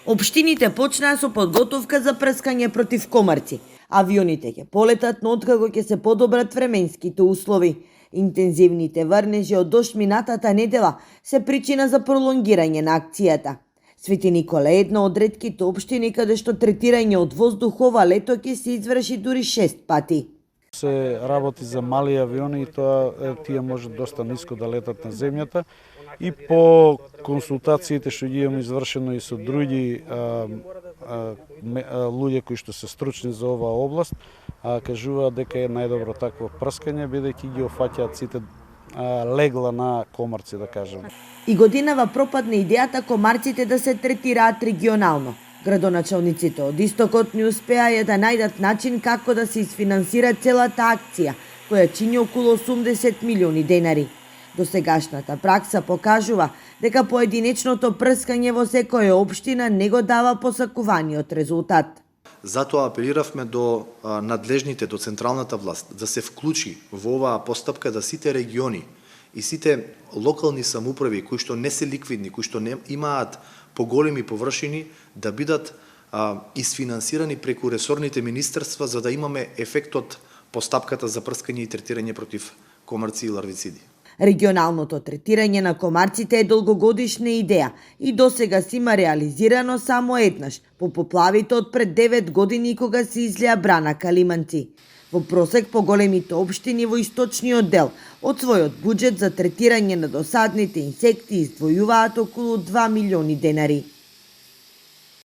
Општините почнаа со подготовка за прскање против комарци. Авионите ќе полетат, но откако ќе се подобрат временските услови. Интензивните врнежи од дожд минатата недела се причина за пролонгирање на акцијата. Свети Никола е една од ретките општини каде што третирање од воздух ова лето ќе се изврши дури 6 пати. Се работи за мали авиони и тие може доста ниско да летат на земјата. И по консултациите што ги имам извршено и со други луѓе кои што се стручни за оваа област, кажуваат дека е најдобро такво прскање, бидејќи ги офаќаат сите легла на комарци, да кажеме. И годинава пропадна идејата комарците да се третираат регионално. Градоначалниците од Истокот не успеаја да најдат начин како да се изфинансира целата акција, која чини околу 80 милиони денари. Досегашната пракса покажува дека поединечното прскање во секоја општина не го дава посакуваниот резултат. Затоа апелиравме до надлежните, до централната власт, да се вклучи во оваа постапка, да сите региони и сите локални самоуправи кои што не се ликвидни, кои што не имаат поголеми површини, да бидат изфинансирани преку ресорните министерства, за да имаме ефект од постапката за прскање и третирање против комарци и ларвициди. Регионалното третирање на комарците е долгогодишна идеја и досега си има реализирано само еднаш, по поплавите од пред 9 години кога се излеа брана Калиманци. Во просек поголемите општини во источниот дел од својот буџет за третирање на досадните инсекти издвојуваат околу 2 милиони денари.